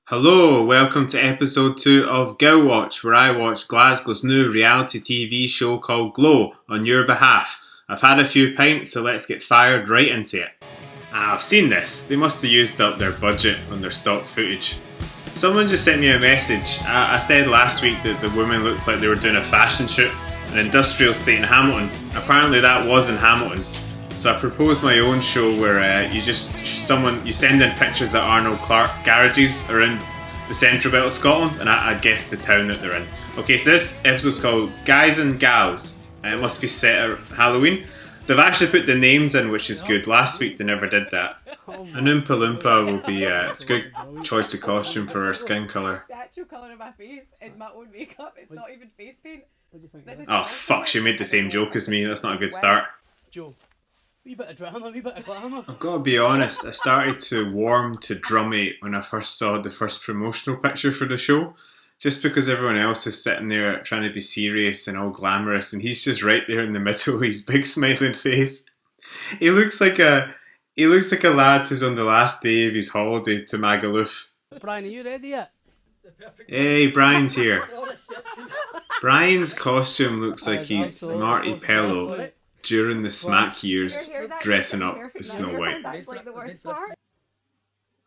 Hello, welcome to episode 2 of Gowl, where I watch Glasgow's new reality TV show called Glow on your behalf. I've had a few pints, so let's get fired right into it. I've seen this. They must have used up their budget on their stock footage. Someone just sent me a message. I said last week that the women looked like they were doing a fashion shoot, an industrial estate in Hamilton. Apparently that was in Hamilton. So I proposed my own show where you send in pictures of Arnold Clark garages around the central belt of Scotland, and I guess the town that they're in. Okay, so this episode's called Guys and Gals, and it must be set at Halloween. They've actually put the names in, which is good. Last week they never did that. An Oompa Loompa will be it's a good choice of costume for her skin colour. The actual colour of my face is my own makeup, it's not even face paint. Oh fuck, she made the same joke as me, that's not a good start. Joe. Wee bit of drama, wee bit of glamour. I've got to be honest, I started to warm to Drummy when I first saw the first promotional picture for the show. Just because everyone else is sitting there trying to be serious and all glamorous, and he's just right there in the middle, his big smiling face. He looks like a lad who's on the last day of his holiday to Magaluf. Brian, are you ready yet? Hey, Brian's here. Brian's costume looks like he's Marty Pello during the smack years, dressing up as Snow White. That's like the worst part.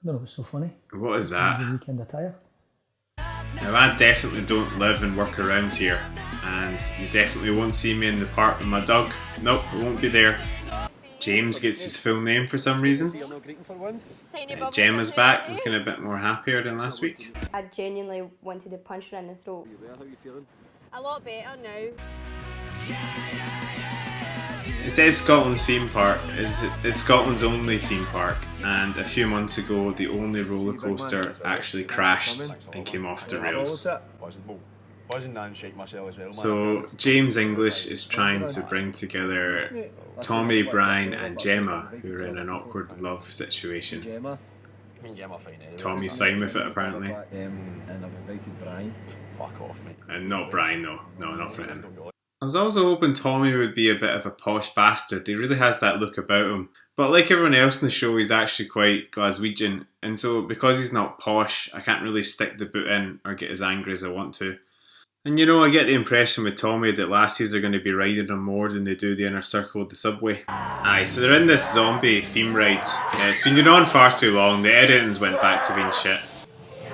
No, it was so funny. What is that? The weekend attire. Now I definitely don't live and work around here, and you definitely won't see me in the park with my dog. Nope, it won't be there. James gets his full name for some reason. Jemma's back, looking a bit more happier than last week. I genuinely wanted to punch her in the throat. How are you feeling? A lot better now. It says Scotland's theme park is Scotland's only theme park, and a few months ago the only roller coaster actually crashed and came off the rails. So James English is trying to bring together Tommy, Brian and Jemma, who are in an awkward love situation. Tommy's fine with it apparently. And I've invited Brian. Fuck off, mate. And not Brian though, no, not for him. I was also hoping Tommy would be a bit of a posh bastard. He really has that look about him. But like everyone else in the show, he's actually quite Glaswegian. And so because he's not posh, I can't really stick the boot in or get as angry as I want to. And you know, I get the impression with Tommy that lassies are going to be riding him more than they do the inner circle of the subway. Aye, so they're in this zombie theme ride. It's been going on far too long. The editing's went back to being shit.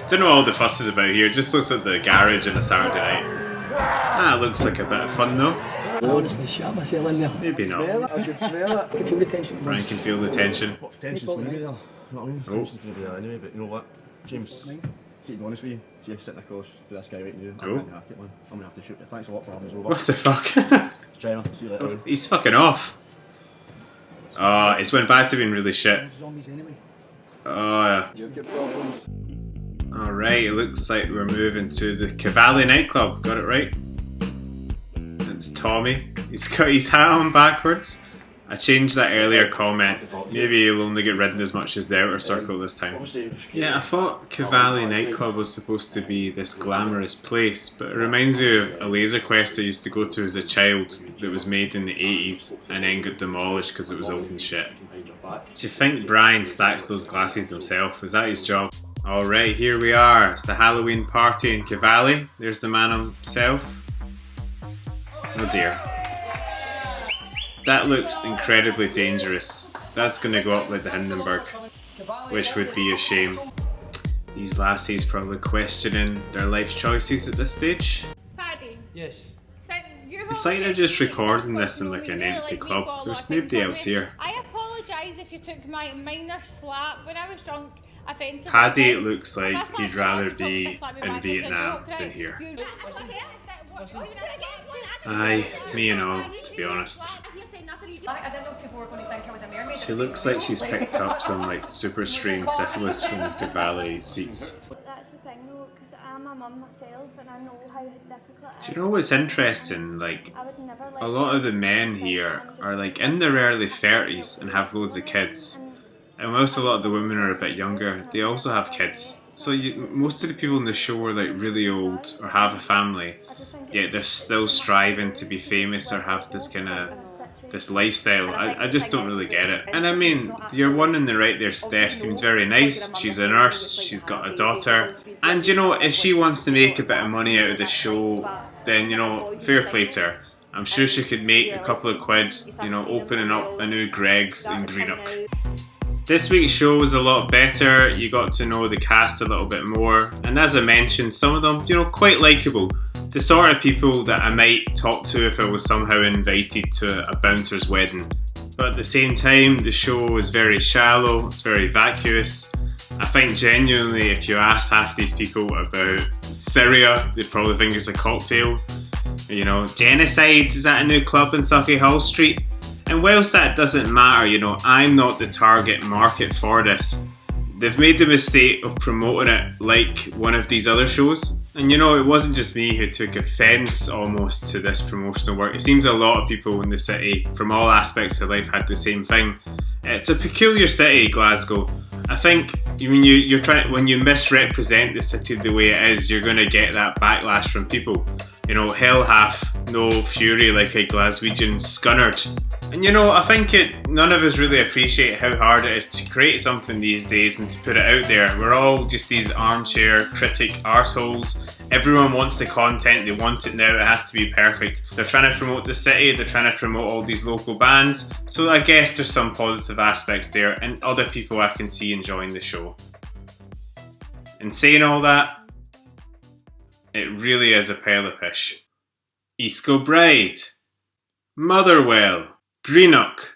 I don't know what all the fuss is about here. It just looks like the garage on a Saturday night. Ah, looks like a bit of fun though. I honestly shot myself in there. Maybe not. I can smell it. I can feel the tension. Brian can feel the tension. Tension's going to be there. You know what I mean? Oh. Tension's going to be there anyway, but you know what? James, see, to be honest with you, see you sitting across for this guy right now. I Oh. can't hack it, man. I'm going to have to shoot you. Thanks a lot for having us over. What the fuck? China, see you later. He's fucking off. Oh, it's went back to being really shit. Zombies anyway. Oh, You've got problems. alright, it looks like we're moving to the Cavalli nightclub. Got it right? It's Tommy. He's got his hat on backwards. I changed that earlier comment. Maybe he'll only get ridden as much as the outer circle this time. Yeah, I thought Cavalli nightclub was supposed to be this glamorous place, but it reminds me of a laser quest I used to go to as a child that was made in the 80s and then got demolished because it was old and shit. Do you think Brian stacks those glasses himself? Is that his job? Alright, here we are. It's the Halloween party in Cavalli. There's the man himself. Oh dear. That looks incredibly dangerous. That's going to go up like the Hindenburg, which would be a shame. These lassies probably questioning their life choices at this stage. Paddy, Yes. It's like they're just recording this in like an empty club. There's nobody else here. I apologise if you took my minor slap when I was drunk offensively. Paddy looks like he'd rather be in Vietnam than here. Aye, me and all, to be honest. I didn't know if people were going to think I was a mermaid. She looks like she's picked up some like super strained syphilis from the Cavalli seats. That's the thing though, because I'm a mum myself and I know how difficult it is. Do you know what's interesting? Like, I would never a lot of the men here are like in their early 30s and have loads of kids. And whilst a lot of the women are a bit younger, they also have kids. So most of the people in the show are like really old or have a family, yet they're still striving to be famous or have this kind of this lifestyle. I just don't really get it. And I mean, you're one in the right there. Steph seems very nice. She's a nurse. She's got a daughter. And you know, if she wants to make a bit of money out of the show, then you know, fair play to her. I'm sure she could make a couple of quids, you know, opening up a new Greg's in Greenock. This week's show was a lot better. You got to know the cast a little bit more, and as I mentioned, some of them, you know, quite likeable. The sort of people that I might talk to if I was somehow invited to a bouncer's wedding. But at the same time, the show is very shallow, it's very vacuous. I think genuinely, if you ask half these people about Syria, they'd probably think it's a cocktail. You know, Genocide, is that a new club in Sucky Hall Street? And whilst that doesn't matter, you know, I'm not the target market for this. They've made the mistake of promoting it like one of these other shows. And you know, it wasn't just me who took offence almost to this promotional work. It seems a lot of people in the city, from all aspects of life, had the same thing. It's a peculiar city, Glasgow. I think when you misrepresent the city the way it is, you're going to get that backlash from people. You know, hell hath no fury like a Glaswegian scunnered. And you know, I think none of us really appreciate how hard it is to create something these days and to put it out there. We're all just these armchair critic arseholes. Everyone wants the content, they want it now, it has to be perfect. They're trying to promote the city, they're trying to promote all these local bands. So I guess there's some positive aspects there, and other people I can see enjoying the show. And saying all that, it really is a pile of pish. East Kilbride, Motherwell, Greenock,